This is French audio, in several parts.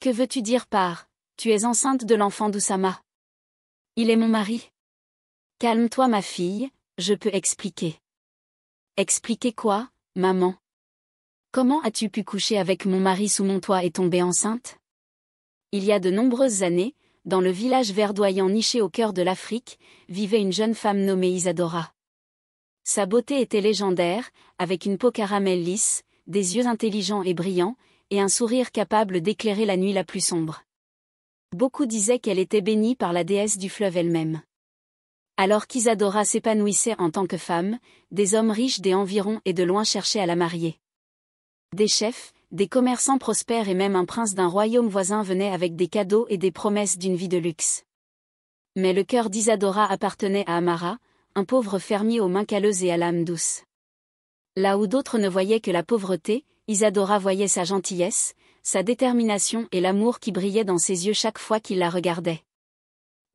Que veux-tu dire par « Tu es enceinte de l'enfant d'Oussama »? Il est mon mari. Calme-toi ma fille, je peux expliquer. Expliquer quoi, maman? Comment as-tu pu coucher avec mon mari sous mon toit et tomber enceinte? Il y a de nombreuses années, dans le village verdoyant niché au cœur de l'Afrique, vivait une jeune femme nommée Isadora. Sa beauté était légendaire, avec une peau caramel lisse, des yeux intelligents et brillants, et un sourire capable d'éclairer la nuit la plus sombre. Beaucoup disaient qu'elle était bénie par la déesse du fleuve elle-même. Alors qu'Isadora s'épanouissait en tant que femme, des hommes riches des environs et de loin cherchaient à la marier. Des chefs, des commerçants prospères et même un prince d'un royaume voisin venaient avec des cadeaux et des promesses d'une vie de luxe. Mais le cœur d'Isadora appartenait à Amara, un pauvre fermier aux mains calleuses et à l'âme douce. Là où d'autres ne voyaient que la pauvreté, Isadora voyait sa gentillesse, sa détermination et l'amour qui brillait dans ses yeux chaque fois qu'il la regardait.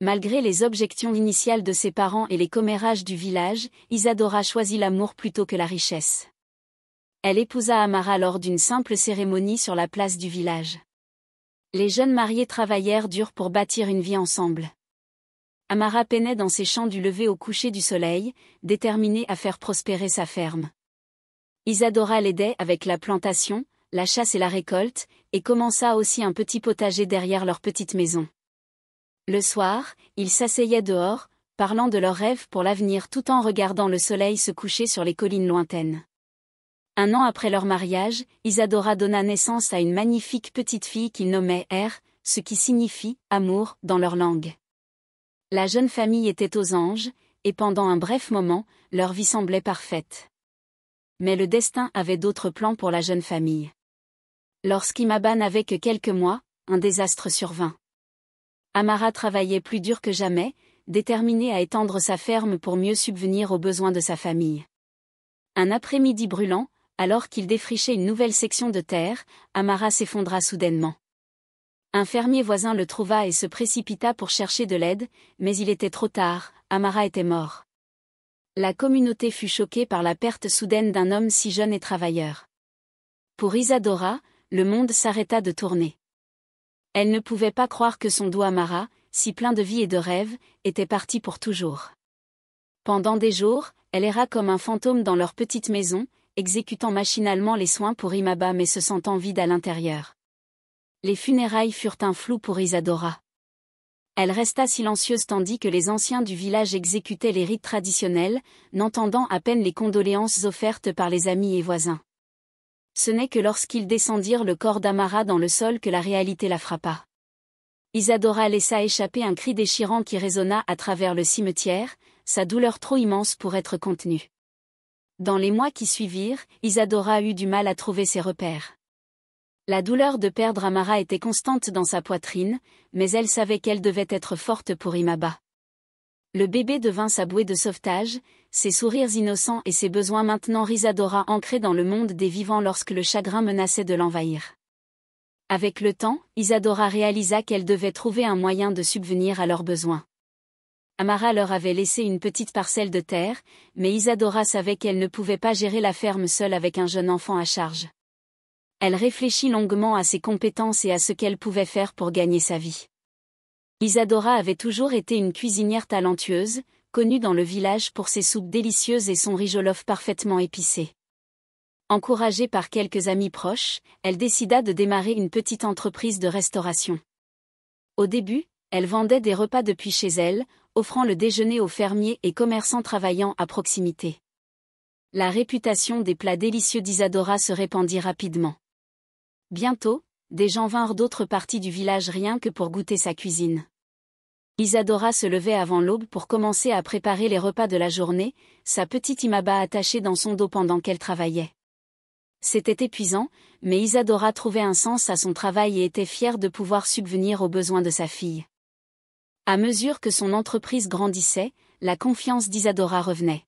Malgré les objections initiales de ses parents et les commérages du village, Isadora choisit l'amour plutôt que la richesse. Elle épousa Amara lors d'une simple cérémonie sur la place du village. Les jeunes mariés travaillèrent dur pour bâtir une vie ensemble. Amara peinait dans ses champs du lever au coucher du soleil, déterminée à faire prospérer sa ferme. Isadora l'aidait avec la plantation, la chasse et la récolte, et commença aussi un petit potager derrière leur petite maison. Le soir, ils s'asseyaient dehors, parlant de leurs rêves pour l'avenir tout en regardant le soleil se coucher sur les collines lointaines. Un an après leur mariage, Isadora donna naissance à une magnifique petite fille qu'ils nommaient Er, ce qui signifie « amour » dans leur langue. La jeune famille était aux anges, et pendant un bref moment, leur vie semblait parfaite. Mais le destin avait d'autres plans pour la jeune famille. Lorsqu'Imaba n'avait que quelques mois, un désastre survint. Amara travaillait plus dur que jamais, déterminée à étendre sa ferme pour mieux subvenir aux besoins de sa famille. Un après-midi brûlant, alors qu'il défrichait une nouvelle section de terre, Amara s'effondra soudainement. Un fermier voisin le trouva et se précipita pour chercher de l'aide, mais il était trop tard, Amara était mort. La communauté fut choquée par la perte soudaine d'un homme si jeune et travailleur. Pour Isadora, le monde s'arrêta de tourner. Elle ne pouvait pas croire que son doux Amara, si plein de vie et de rêves, était parti pour toujours. Pendant des jours, elle erra comme un fantôme dans leur petite maison, exécutant machinalement les soins pour Imaba mais se sentant vide à l'intérieur. Les funérailles furent un flou pour Isadora. Elle resta silencieuse tandis que les anciens du village exécutaient les rites traditionnels, n'entendant à peine les condoléances offertes par les amis et voisins. Ce n'est que lorsqu'ils descendirent le corps d'Amara dans le sol que la réalité la frappa. Isadora laissa échapper un cri déchirant qui résonna à travers le cimetière, sa douleur trop immense pour être contenue. Dans les mois qui suivirent, Isadora eut du mal à trouver ses repères. La douleur de perdre Amara était constante dans sa poitrine, mais elle savait qu'elle devait être forte pour Imaba. Le bébé devint sa bouée de sauvetage, ses sourires innocents et ses besoins maintenant Isadora ancrée dans le monde des vivants lorsque le chagrin menaçait de l'envahir. Avec le temps, Isadora réalisa qu'elle devait trouver un moyen de subvenir à leurs besoins. Amara leur avait laissé une petite parcelle de terre, mais Isadora savait qu'elle ne pouvait pas gérer la ferme seule avec un jeune enfant à charge. Elle réfléchit longuement à ses compétences et à ce qu'elle pouvait faire pour gagner sa vie. Isadora avait toujours été une cuisinière talentueuse, connue dans le village pour ses soupes délicieuses et son riz jollof parfaitement épicé. Encouragée par quelques amis proches, elle décida de démarrer une petite entreprise de restauration. Au début, elle vendait des repas depuis chez elle, offrant le déjeuner aux fermiers et commerçants travaillant à proximité. La réputation des plats délicieux d'Isadora se répandit rapidement. Bientôt, des gens vinrent d'autres parties du village rien que pour goûter sa cuisine. Isadora se levait avant l'aube pour commencer à préparer les repas de la journée, sa petite Imaba attachée dans son dos pendant qu'elle travaillait. C'était épuisant, mais Isadora trouvait un sens à son travail et était fière de pouvoir subvenir aux besoins de sa fille. À mesure que son entreprise grandissait, la confiance d'Isadora revenait.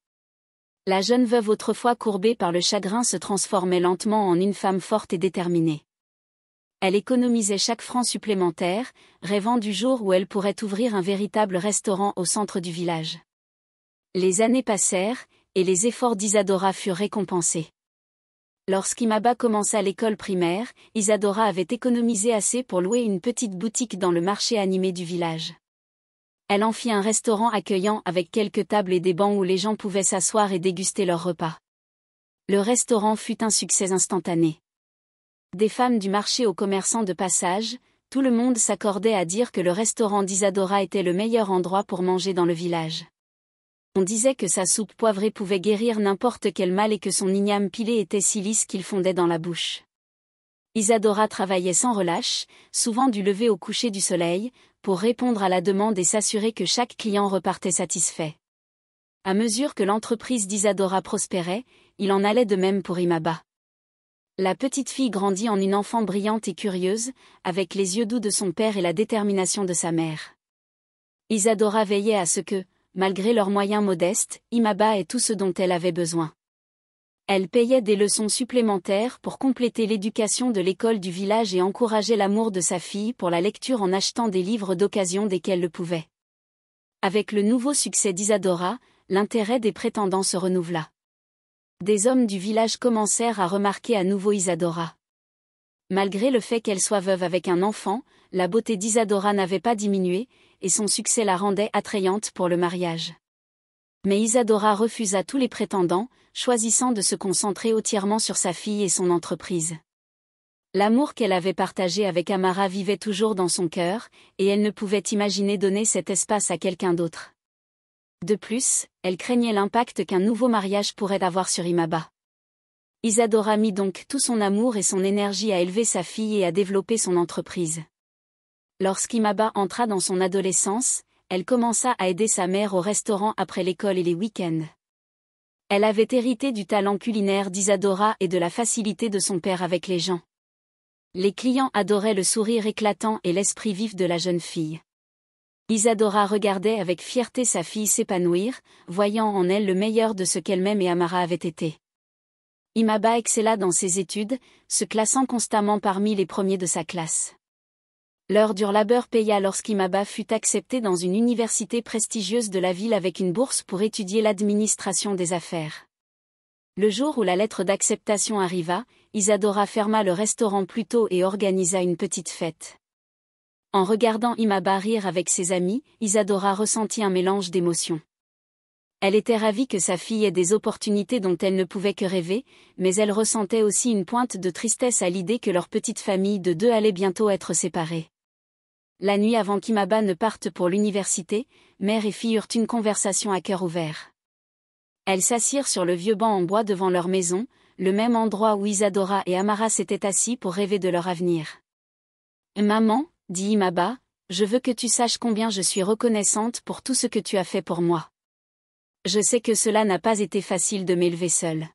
La jeune veuve autrefois courbée par le chagrin se transformait lentement en une femme forte et déterminée. Elle économisait chaque franc supplémentaire, rêvant du jour où elle pourrait ouvrir un véritable restaurant au centre du village. Les années passèrent, et les efforts d'Isadora furent récompensés. Lorsqu'Imaba commença l'école primaire, Isadora avait économisé assez pour louer une petite boutique dans le marché animé du village. Elle en fit un restaurant accueillant avec quelques tables et des bancs où les gens pouvaient s'asseoir et déguster leurs repas. Le restaurant fut un succès instantané. Des femmes du marché aux commerçants de passage, tout le monde s'accordait à dire que le restaurant d'Isadora était le meilleur endroit pour manger dans le village. On disait que sa soupe poivrée pouvait guérir n'importe quel mal et que son igname pilé était si lisse qu'il fondait dans la bouche. Isadora travaillait sans relâche, souvent du lever au coucher du soleil, pour répondre à la demande et s'assurer que chaque client repartait satisfait. À mesure que l'entreprise d'Isadora prospérait, il en allait de même pour Imaba. La petite fille grandit en une enfant brillante et curieuse, avec les yeux doux de son père et la détermination de sa mère. Isadora veillait à ce que, malgré leurs moyens modestes, Imaba ait tout ce dont elle avait besoin. Elle payait des leçons supplémentaires pour compléter l'éducation de l'école du village et encourageait l'amour de sa fille pour la lecture en achetant des livres d'occasion dès qu'elle le pouvait. Avec le nouveau succès d'Isadora, l'intérêt des prétendants se renouvela. Des hommes du village commencèrent à remarquer à nouveau Isadora. Malgré le fait qu'elle soit veuve avec un enfant, la beauté d'Isadora n'avait pas diminué, et son succès la rendait attrayante pour le mariage. Mais Isadora refusa tous les prétendants, choisissant de se concentrer entièrement sur sa fille et son entreprise. L'amour qu'elle avait partagé avec Amara vivait toujours dans son cœur, et elle ne pouvait imaginer donner cet espace à quelqu'un d'autre. De plus, elle craignait l'impact qu'un nouveau mariage pourrait avoir sur Imaba. Isadora mit donc tout son amour et son énergie à élever sa fille et à développer son entreprise. Lorsqu'Imaba entra dans son adolescence, elle commença à aider sa mère au restaurant après l'école et les week-ends. Elle avait hérité du talent culinaire d'Isadora et de la facilité de son père avec les gens. Les clients adoraient le sourire éclatant et l'esprit vif de la jeune fille. Isadora regardait avec fierté sa fille s'épanouir, voyant en elle le meilleur de ce qu'elle-même et Amara avaient été. Imaba excella dans ses études, se classant constamment parmi les premiers de sa classe. Leur dur labeur paya lorsqu'Imaba fut acceptée dans une université prestigieuse de la ville avec une bourse pour étudier l'administration des affaires. Le jour où la lettre d'acceptation arriva, Isadora ferma le restaurant plus tôt et organisa une petite fête. En regardant Imaba rire avec ses amis, Isadora ressentit un mélange d'émotions. Elle était ravie que sa fille ait des opportunités dont elle ne pouvait que rêver, mais elle ressentait aussi une pointe de tristesse à l'idée que leur petite famille de deux allait bientôt être séparée. La nuit avant qu'Imaba ne parte pour l'université, mère et fille eurent une conversation à cœur ouvert. Elles s'assirent sur le vieux banc en bois devant leur maison, le même endroit où Isadora et Amara s'étaient assis pour rêver de leur avenir. « Maman, » dit Imaba, « je veux que tu saches combien je suis reconnaissante pour tout ce que tu as fait pour moi. Je sais que cela n'a pas été facile de m'élever seule. »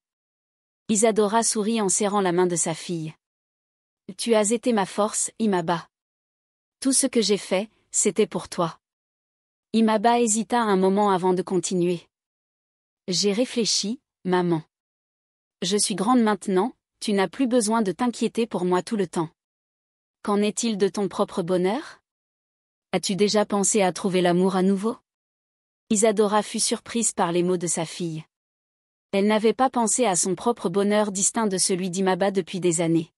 Isadora sourit en serrant la main de sa fille. « Tu as été ma force, Imaba. Tout ce que j'ai fait, c'était pour toi. » Imaba hésita un moment avant de continuer. « J'ai réfléchi, maman. Je suis grande maintenant, tu n'as plus besoin de t'inquiéter pour moi tout le temps. Qu'en est-il de ton propre bonheur? As-tu déjà pensé à trouver l'amour à nouveau? » Isadora fut surprise par les mots de sa fille. Elle n'avait pas pensé à son propre bonheur distinct de celui d'Imaba depuis des années.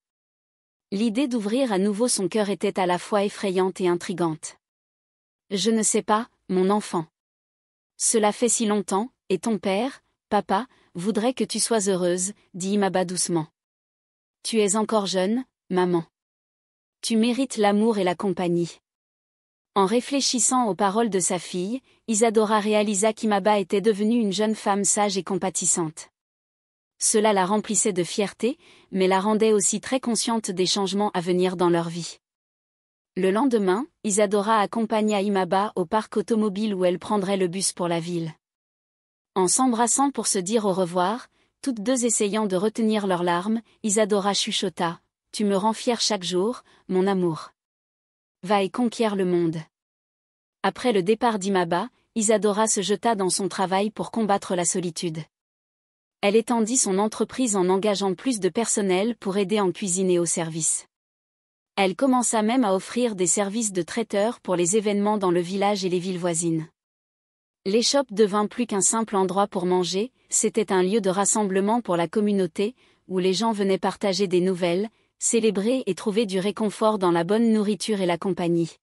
L'idée d'ouvrir à nouveau son cœur était à la fois effrayante et intrigante. « Je ne sais pas, mon enfant. Cela fait si longtemps, et ton père, papa, voudrait que tu sois heureuse, » dit Imaba doucement. « Tu es encore jeune, maman. Tu mérites l'amour et la compagnie. » En réfléchissant aux paroles de sa fille, Isadora réalisa qu'Imaba était devenue une jeune femme sage et compatissante. Cela la remplissait de fierté, mais la rendait aussi très consciente des changements à venir dans leur vie. Le lendemain, Isadora accompagna Imaba au parc automobile où elle prendrait le bus pour la ville. En s'embrassant pour se dire au revoir, toutes deux essayant de retenir leurs larmes, Isadora chuchota, « Tu me rends fière chaque jour, mon amour. Va et conquiert le monde. » Après le départ d'Imaba, Isadora se jeta dans son travail pour combattre la solitude. Elle étendit son entreprise en engageant plus de personnel pour aider en cuisine et au service. Elle commença même à offrir des services de traiteur pour les événements dans le village et les villes voisines. L'échoppe devint plus qu'un simple endroit pour manger, c'était un lieu de rassemblement pour la communauté, où les gens venaient partager des nouvelles, célébrer et trouver du réconfort dans la bonne nourriture et la compagnie.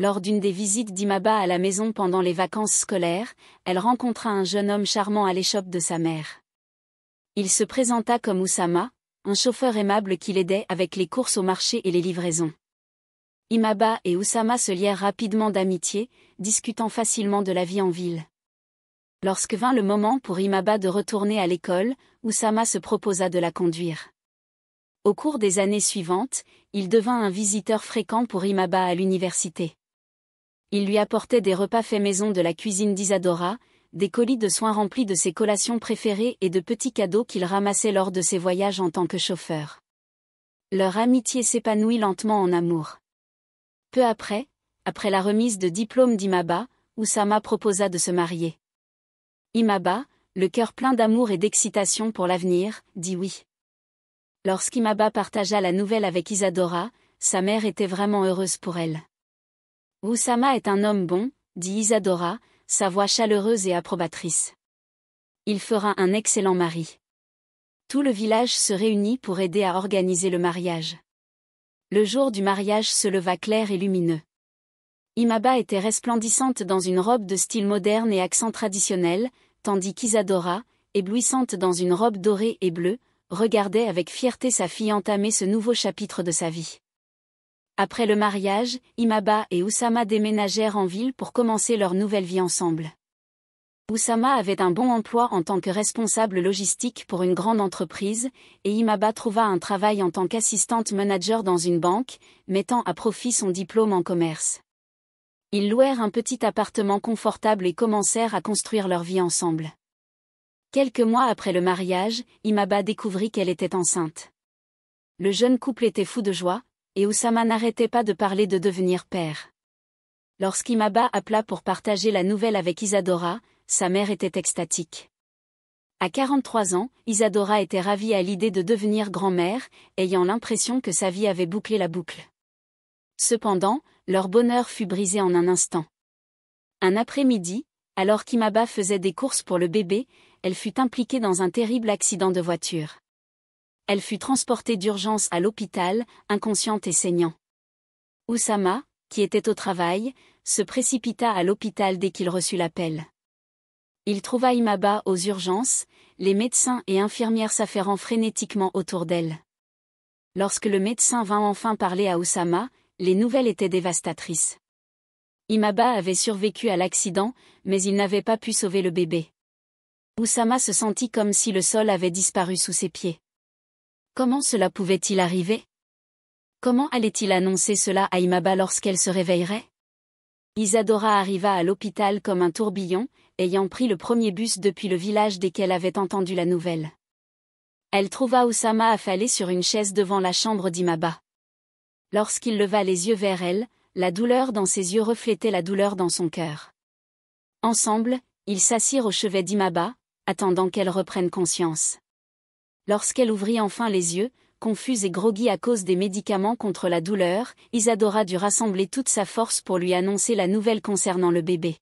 Lors d'une des visites d'Imaba à la maison pendant les vacances scolaires, elle rencontra un jeune homme charmant à l'échoppe de sa mère. Il se présenta comme Oussama, un chauffeur aimable qui l'aidait avec les courses au marché et les livraisons. Imaba et Oussama se lièrent rapidement d'amitié, discutant facilement de la vie en ville. Lorsque vint le moment pour Imaba de retourner à l'école, Oussama se proposa de la conduire. Au cours des années suivantes, il devint un visiteur fréquent pour Imaba à l'université. Il lui apportait des repas faits maison de la cuisine d'Isadora, des colis de soins remplis de ses collations préférées et de petits cadeaux qu'il ramassait lors de ses voyages en tant que chauffeur. Leur amitié s'épanouit lentement en amour. Peu après la remise de diplôme d'Imaba, Oussama proposa de se marier. Imaba, le cœur plein d'amour et d'excitation pour l'avenir, dit oui. Lorsqu'Imaba partagea la nouvelle avec Isadora, sa mère était vraiment heureuse pour elle. Oussama est un homme bon, dit Isadora, sa voix chaleureuse et approbatrice. Il fera un excellent mari. Tout le village se réunit pour aider à organiser le mariage. Le jour du mariage se leva clair et lumineux. Imaba était resplendissante dans une robe de style moderne et accent traditionnel, tandis qu'Isadora, éblouissante dans une robe dorée et bleue, regardait avec fierté sa fille entamer ce nouveau chapitre de sa vie. Après le mariage, Imaba et Oussama déménagèrent en ville pour commencer leur nouvelle vie ensemble. Oussama avait un bon emploi en tant que responsable logistique pour une grande entreprise, et Imaba trouva un travail en tant qu'assistante manager dans une banque, mettant à profit son diplôme en commerce. Ils louèrent un petit appartement confortable et commencèrent à construire leur vie ensemble. Quelques mois après le mariage, Imaba découvrit qu'elle était enceinte. Le jeune couple était fou de joie, et Oussama n'arrêtait pas de parler de devenir père. Lorsqu'Imaba appela pour partager la nouvelle avec Isadora, sa mère était extatique. À 43 ans, Isadora était ravie à l'idée de devenir grand-mère, ayant l'impression que sa vie avait bouclé la boucle. Cependant, leur bonheur fut brisé en un instant. Un après-midi, alors qu'Imaba faisait des courses pour le bébé, elle fut impliquée dans un terrible accident de voiture. Elle fut transportée d'urgence à l'hôpital, inconsciente et saignant. Oussama, qui était au travail, se précipita à l'hôpital dès qu'il reçut l'appel. Il trouva Imaba aux urgences, les médecins et infirmières s'affairant frénétiquement autour d'elle. Lorsque le médecin vint enfin parler à Oussama, les nouvelles étaient dévastatrices. Imaba avait survécu à l'accident, mais il n'avait pas pu sauver le bébé. Oussama se sentit comme si le sol avait disparu sous ses pieds. Comment cela pouvait-il arriver? Comment allait-il annoncer cela à Imaba lorsqu'elle se réveillerait? Isadora arriva à l'hôpital comme un tourbillon, ayant pris le premier bus depuis le village dès qu'elle avait entendu la nouvelle. Elle trouva Oussama affalé sur une chaise devant la chambre d'Imaba. Lorsqu'il leva les yeux vers elle, la douleur dans ses yeux reflétait la douleur dans son cœur. Ensemble, ils s'assirent au chevet d'Imaba, attendant qu'elle reprenne conscience. Lorsqu'elle ouvrit enfin les yeux, confuse et groggy à cause des médicaments contre la douleur, Isadora dut rassembler toute sa force pour lui annoncer la nouvelle concernant le bébé.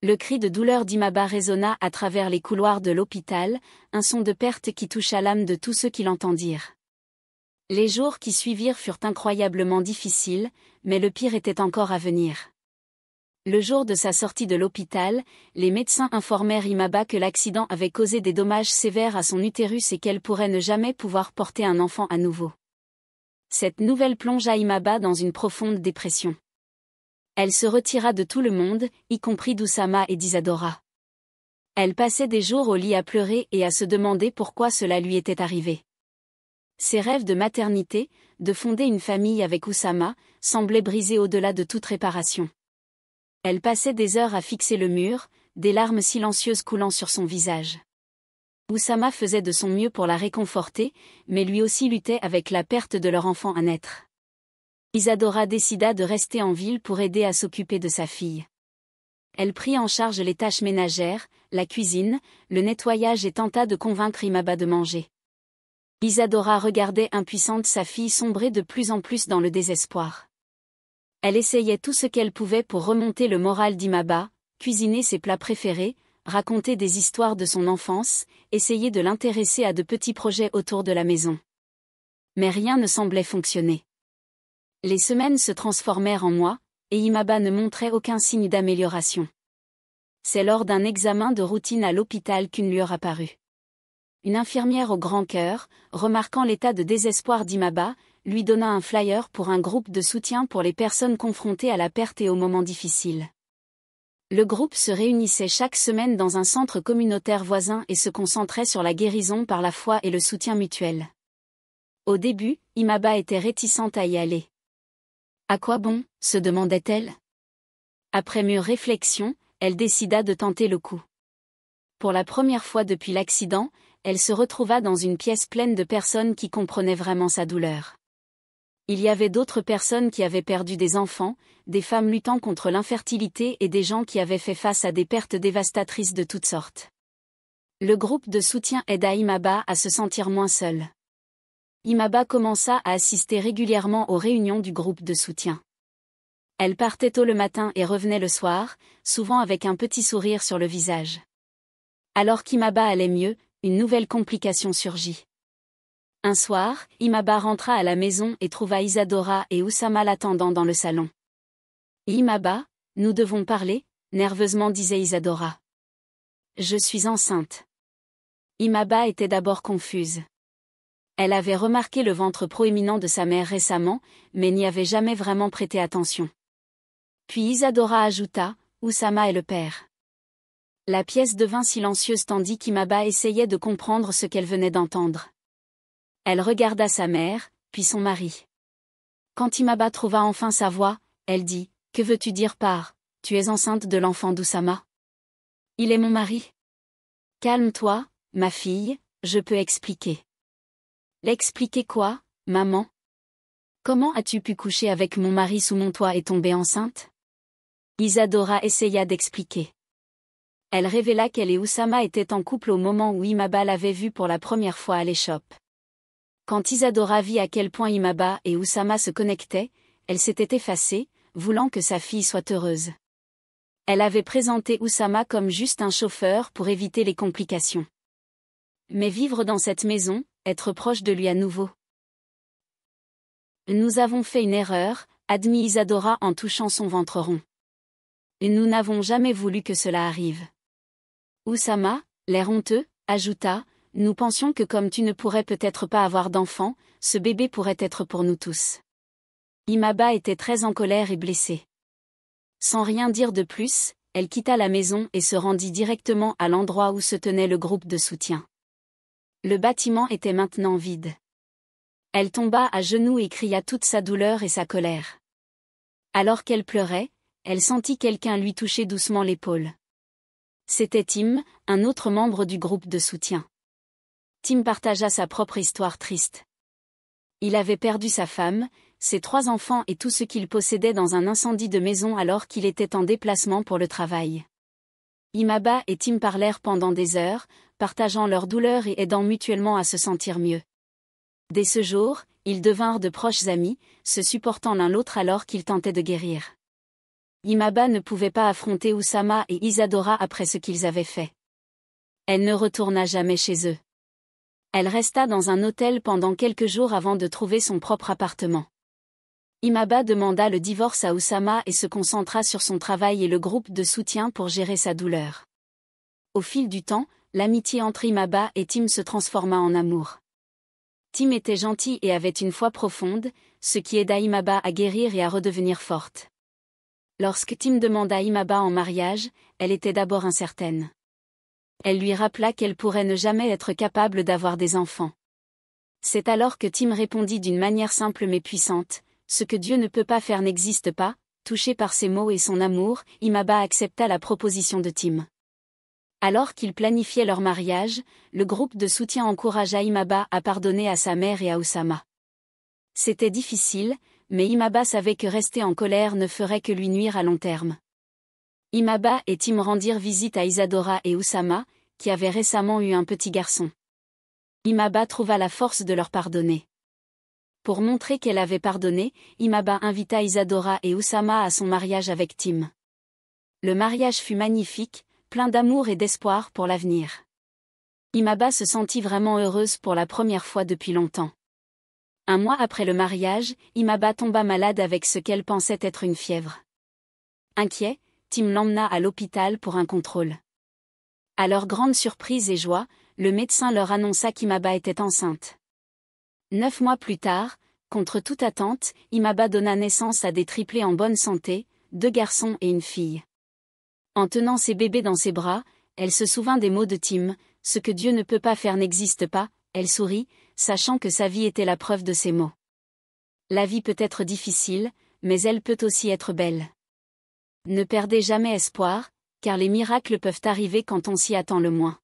Le cri de douleur d'Imaba résonna à travers les couloirs de l'hôpital, un son de perte qui toucha l'âme de tous ceux qui l'entendirent. Les jours qui suivirent furent incroyablement difficiles, mais le pire était encore à venir. Le jour de sa sortie de l'hôpital, les médecins informèrent Imaba que l'accident avait causé des dommages sévères à son utérus et qu'elle pourrait ne jamais pouvoir porter un enfant à nouveau. Cette nouvelle plongea Imaba dans une profonde dépression. Elle se retira de tout le monde, y compris d'Oussama et d'Isadora. Elle passait des jours au lit à pleurer et à se demander pourquoi cela lui était arrivé. Ses rêves de maternité, de fonder une famille avec Oussama, semblaient brisés au-delà de toute réparation. Elle passait des heures à fixer le mur, des larmes silencieuses coulant sur son visage. Oussama faisait de son mieux pour la réconforter, mais lui aussi luttait avec la perte de leur enfant à naître. Isadora décida de rester en ville pour aider à s'occuper de sa fille. Elle prit en charge les tâches ménagères, la cuisine, le nettoyage et tenta de convaincre Imaba de manger. Isadora regardait impuissante sa fille sombrer de plus en plus dans le désespoir. Elle essayait tout ce qu'elle pouvait pour remonter le moral d'Imaba, cuisiner ses plats préférés, raconter des histoires de son enfance, essayer de l'intéresser à de petits projets autour de la maison. Mais rien ne semblait fonctionner. Les semaines se transformèrent en mois, et Imaba ne montrait aucun signe d'amélioration. C'est lors d'un examen de routine à l'hôpital qu'une lueur apparut. Une infirmière au grand cœur, remarquant l'état de désespoir d'Imaba, lui donna un flyer pour un groupe de soutien pour les personnes confrontées à la perte et aux moments difficiles. Le groupe se réunissait chaque semaine dans un centre communautaire voisin et se concentrait sur la guérison par la foi et le soutien mutuel. Au début, Imaba était réticente à y aller. À quoi bon, se demandait-elle. Après mûre réflexion, elle décida de tenter le coup. Pour la première fois depuis l'accident, elle se retrouva dans une pièce pleine de personnes qui comprenaient vraiment sa douleur. Il y avait d'autres personnes qui avaient perdu des enfants, des femmes luttant contre l'infertilité et des gens qui avaient fait face à des pertes dévastatrices de toutes sortes. Le groupe de soutien aida Imaba à se sentir moins seule. Imaba commença à assister régulièrement aux réunions du groupe de soutien. Elle partait tôt le matin et revenait le soir, souvent avec un petit sourire sur le visage. Alors qu'Imaba allait mieux, une nouvelle complication surgit. Un soir, Imaba rentra à la maison et trouva Isadora et Oussama l'attendant dans le salon. « Imaba, nous devons parler », nerveusement disait Isadora. « Je suis enceinte. » Imaba était d'abord confuse. Elle avait remarqué le ventre proéminent de sa mère récemment, mais n'y avait jamais vraiment prêté attention. Puis Isadora ajouta, « Oussama est le père. » La pièce devint silencieuse tandis qu'Imaba essayait de comprendre ce qu'elle venait d'entendre. Elle regarda sa mère, puis son mari. Quand Imaba trouva enfin sa voix, elle dit, « Que veux-tu dire par « Tu es enceinte de l'enfant d'Oussama » ? Il est mon mari. Calme-toi, ma fille, je peux expliquer. L'expliquer quoi, maman? Comment as-tu pu coucher avec mon mari sous mon toit et tomber enceinte? Isadora essaya d'expliquer. Elle révéla qu'elle et Oussama étaient en couple au moment où Imaba l'avait vue pour la première fois à l'échoppe. Quand Isadora vit à quel point Imaba et Oussama se connectaient, elle s'était effacée, voulant que sa fille soit heureuse. Elle avait présenté Oussama comme juste un chauffeur pour éviter les complications. Mais vivre dans cette maison, être proche de lui à nouveau. Nous avons fait une erreur, admit Isadora en touchant son ventre rond. Nous n'avons jamais voulu que cela arrive. Oussama, l'air honteux, ajouta, nous pensions que comme tu ne pourrais peut-être pas avoir d'enfant, ce bébé pourrait être pour nous tous. Imaba était très en colère et blessée. Sans rien dire de plus, elle quitta la maison et se rendit directement à l'endroit où se tenait le groupe de soutien. Le bâtiment était maintenant vide. Elle tomba à genoux et cria toute sa douleur et sa colère. Alors qu'elle pleurait, elle sentit quelqu'un lui toucher doucement l'épaule. C'était Tim, un autre membre du groupe de soutien. Tim partagea sa propre histoire triste. Il avait perdu sa femme, ses 3 enfants et tout ce qu'il possédait dans un incendie de maison alors qu'il était en déplacement pour le travail. Imaba et Tim parlèrent pendant des heures, partageant leur douleur et aidant mutuellement à se sentir mieux. Dès ce jour, ils devinrent de proches amis, se supportant l'un l'autre alors qu'ils tentaient de guérir. Imaba ne pouvait pas affronter Oussama et Isadora après ce qu'ils avaient fait. Elle ne retourna jamais chez eux. Elle resta dans un hôtel pendant quelques jours avant de trouver son propre appartement. Imaba demanda le divorce à Oussama et se concentra sur son travail et le groupe de soutien pour gérer sa douleur. Au fil du temps, l'amitié entre Imaba et Tim se transforma en amour. Tim était gentil et avait une foi profonde, ce qui aida Imaba à guérir et à redevenir forte. Lorsque Tim demanda Imaba en mariage, elle était d'abord incertaine. Elle lui rappela qu'elle pourrait ne jamais être capable d'avoir des enfants. C'est alors que Tim répondit d'une manière simple mais puissante, « Ce que Dieu ne peut pas faire n'existe pas », touché par ses mots et son amour, Imaba accepta la proposition de Tim. Alors qu'ils planifiaient leur mariage, le groupe de soutien encouragea Imaba à pardonner à sa mère et à Oussama. C'était difficile, mais Imaba savait que rester en colère ne ferait que lui nuire à long terme. Imaba et Tim rendirent visite à Isadora et Oussama, qui avaient récemment eu un petit garçon. Imaba trouva la force de leur pardonner. Pour montrer qu'elle avait pardonné, Imaba invita Isadora et Oussama à son mariage avec Tim. Le mariage fut magnifique, plein d'amour et d'espoir pour l'avenir. Imaba se sentit vraiment heureuse pour la première fois depuis longtemps. Un mois après le mariage, Imaba tomba malade avec ce qu'elle pensait être une fièvre. Inquiet, Tim l'emmena à l'hôpital pour un contrôle. À leur grande surprise et joie, le médecin leur annonça qu'Imaba était enceinte. 9 mois plus tard, contre toute attente, Imaba donna naissance à des triplés en bonne santé, 2 garçons et une fille. En tenant ses bébés dans ses bras, elle se souvint des mots de Tim, « Ce que Dieu ne peut pas faire n'existe pas », elle sourit, sachant que sa vie était la preuve de ces mots. La vie peut être difficile, mais elle peut aussi être belle. Ne perdez jamais espoir, car les miracles peuvent arriver quand on s'y attend le moins.